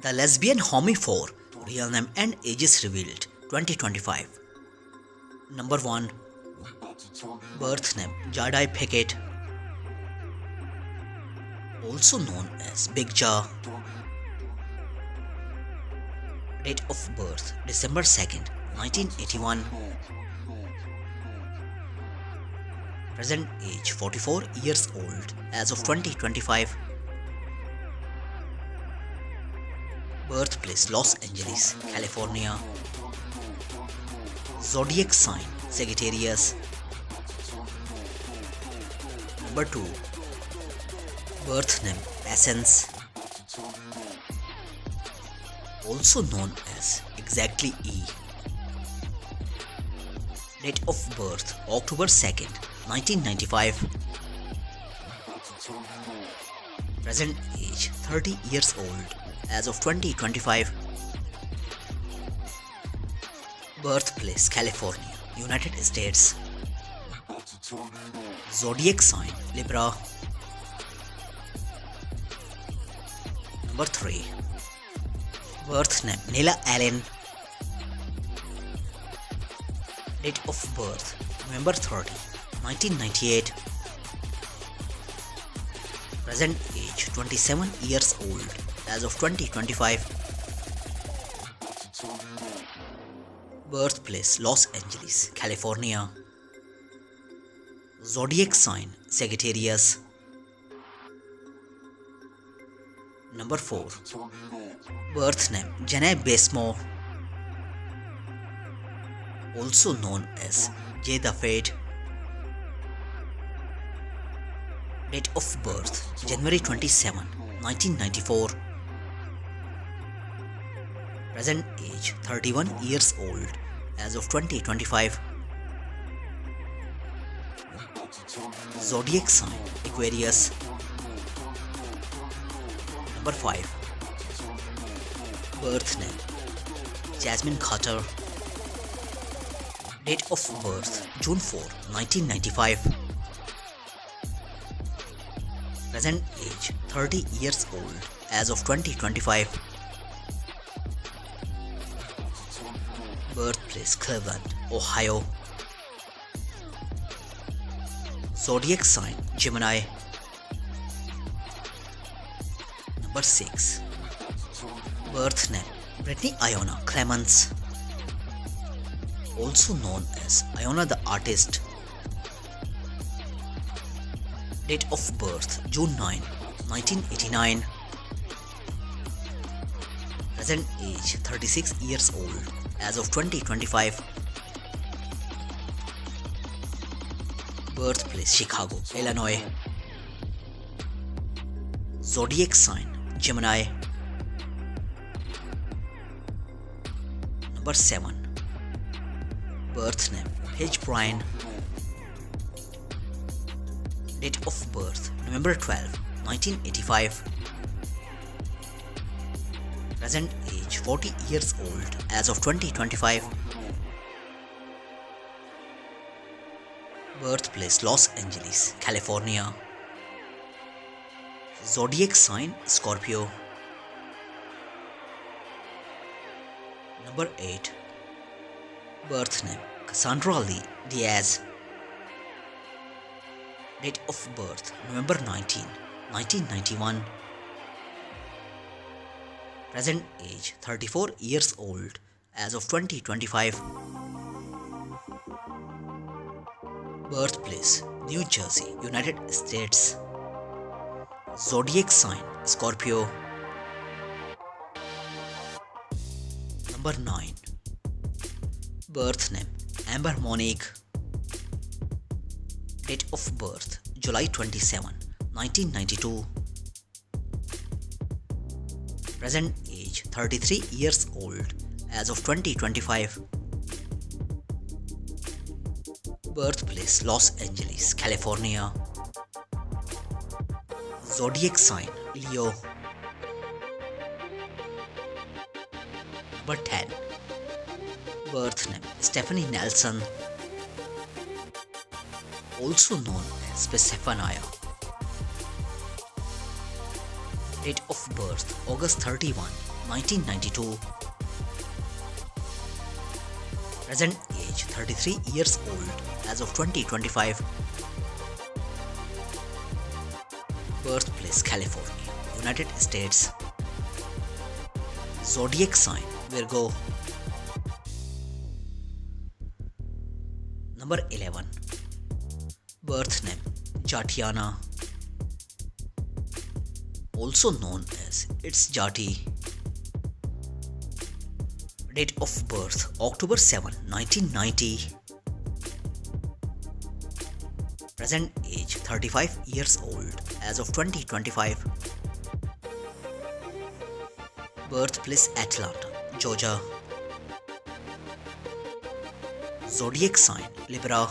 The Lesbian Homie 4, real name and ages revealed, 2025. Number 1. Birth name Jadai Pickett, also known as Big Jaw. Date of birth December 2nd, 1981. Present age 44 years old as of 2025. Birthplace Los Angeles, California. Zodiac sign Sagittarius. Number 2. Birth name Essence, also known as exactly E. Date of birth October 2nd, 1995. Present age 30 years old as of 2025. Birthplace California, United States. Zodiac sign Libra. Number 3. Birth name Nila Allen. Date of birth November 30, 1998. Present age 27 years old as of 2025. Birthplace Los Angeles, California. Zodiac sign Sagittarius. Number 4. Birth name Janae Basmo, also known as Jay the Fade. Date of birth January 27, 1994. Present age 31 years old as of 2025. Zodiac sign Aquarius. Number 5. Birth name Jasmine Carter. Date of birth June 4, 1995. Present age 30 years old as of 2025. Birthplace Cleveland, Ohio. Zodiac sign Gemini. Number 6. Birth name Brittany Iona Clemens, also known as Iona the Artist. Date of birth June 9, 1989. Present age 36 years old as of 2025. Birthplace Chicago, Illinois. Zodiac sign Gemini. Number 7. Birth name Paige Bryan. Date of birth November 12, 1985. Present age 40 years old as of 2025. Birthplace Los Angeles, California. Zodiac sign Scorpio. Number 8. Birth name Cassandra Lee Diaz. Date of birth November 19, 1991. Present age 34 years old as of 2025. Birthplace New Jersey, United States. Zodiac sign Scorpio. Number 9. Birth name Amber Monique. Date of birth July 27, 1992. Present age 33 years old as of 2025. Birthplace Los Angeles, California. Zodiac sign Leo. Number 10. Birth name Stephanie Nelson, also known as Stephania. Date of birth August 31, 1992. Present age 33 years old as of 2025. Birthplace California, United States. Zodiac sign Virgo. Number 11. Birth name Jatiana, also known as It's Jati. Date of birth October 7, 1990. Present age 35 years old as of 2025. Birthplace Atlanta, Georgia. Zodiac sign Libra.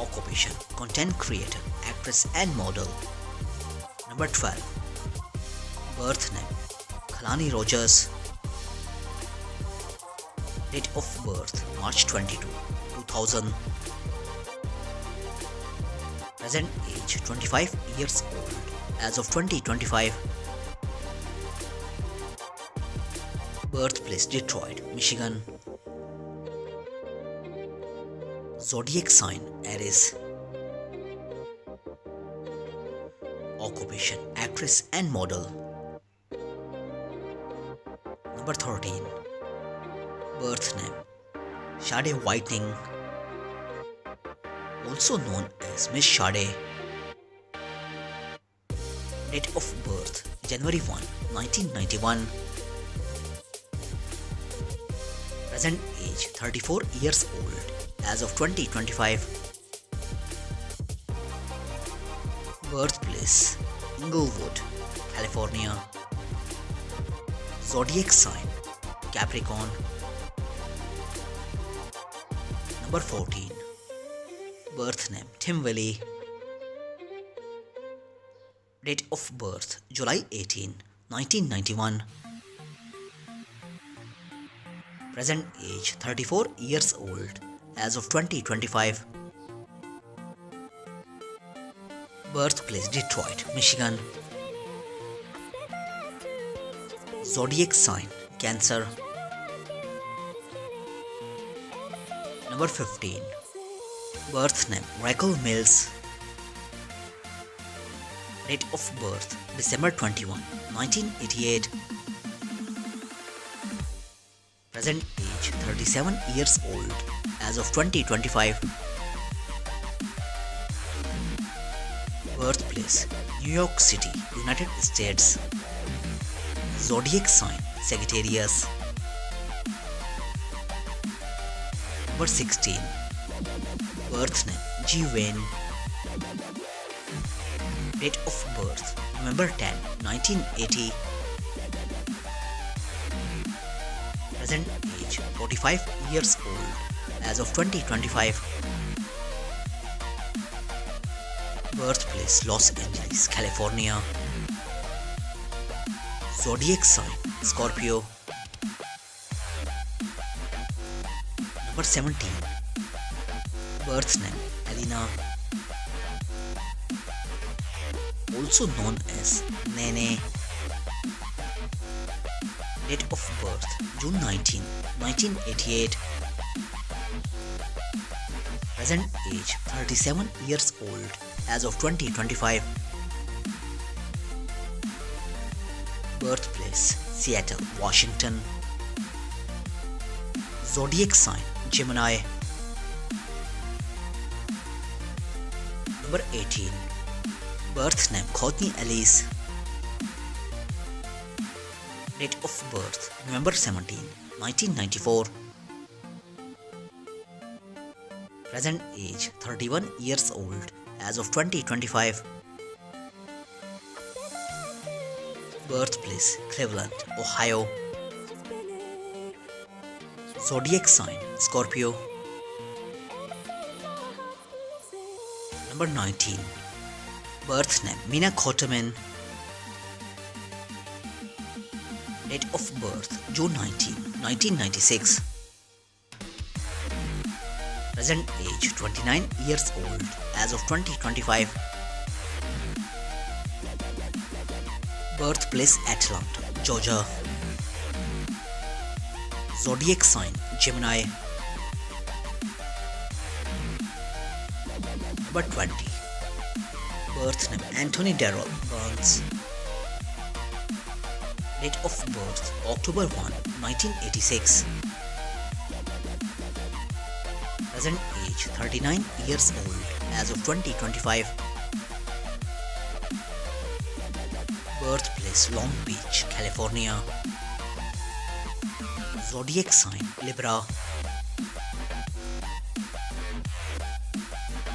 Occupation content creator, actress and model. Number 12. Birth name Kalani Rogers. Date of birth March 22, 2000. Present age 25 years old as of 2025. Birthplace Detroit, Michigan. Zodiac sign Aries. Occupation actress and model. Number 13. Birth name Sade Whitening, also known as Miss Sade. Date of birth January 1, 1991. Present age 34 years old as of 2025. Birthplace Inglewood, California. Zodiac sign Capricorn. Number 14. Birth name Tim Willie. Date of birth July 18, 1991. Present age 34 years old as of 2025. Birthplace Detroit, Michigan. Zodiac sign Cancer. Number 15. Birth name Raquel Mills. Date of birth December 21, 1988. Present age 37 years old as of 2025. Birthplace New York City, United States. Zodiac sign Sagittarius. Number 16. Birth name G. Wayne. Date of birth November 10, 1980. Present age 45 years old as of 2025. Birthplace Los Angeles, California. Zodiac sign Scorpio. Number 17. Birth name Elena, also known as Nene. Date of birth June 19, 1988. Present age 37 years old as of 2025. Birthplace Seattle, Washington. Zodiac sign Gemini. Number 18. Birth name Courtney Ellis. Date of birth November 17, 1994. Present age 31 years old as of 2025. Birthplace Cleveland, Ohio. Zodiac sign Scorpio. Number 19. Birth name Mina Khotterman. Date of birth June 19, 1996. Present age 29 years old as of 2025. Birthplace Atlanta, Georgia. Zodiac sign Gemini. Number 20. Birth name Anthony Darrell Burns. Date of birth October 1, 1986. Present age 39 years old as of 2025. Birthplace Long Beach, California. Zodiac sign Libra.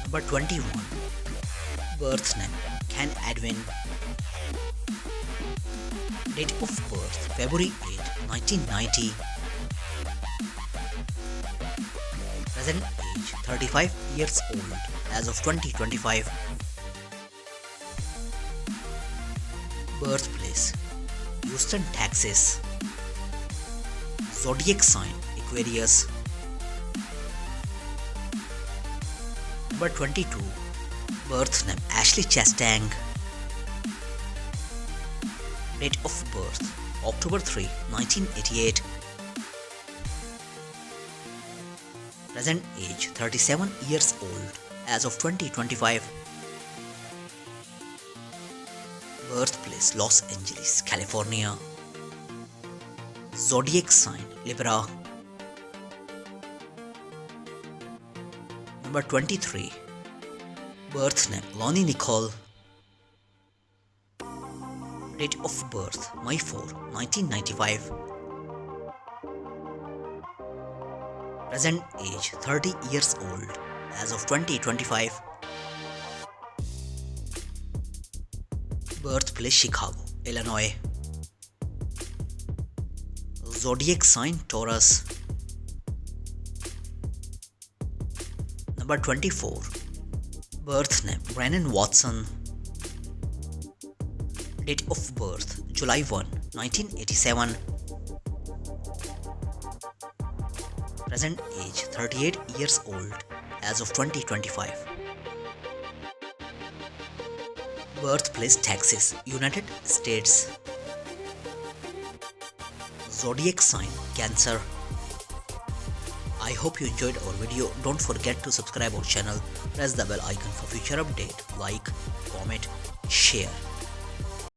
Number 21. Birth name Ken Edwin. Date of birth February 8, 1990. Present age 35 years old as of 2025. Birthplace Houston, Texas. Zodiac sign Aquarius. Number 22. Birth name Ashley Chastang. Date of birth October 3, 1988. Present age 37 years old as of 2025. Birthplace Los Angeles, California. Zodiac sign Libra. Number 23. Birth name Lonnie Nicole. Date of birth May 4, 1995. Present age 30 years old as of 2025. Birthplace Chicago, Illinois. Zodiac sign Taurus. Number 24. Birth name Brennan Watson. Date of birth July 1, 1987. Present age 38 years old as of 2025. Birthplace Texas, United States. Zodiac sign Cancer. I hope you enjoyed our video. Don't forget to subscribe our channel, press the bell icon for future update, like, comment, share.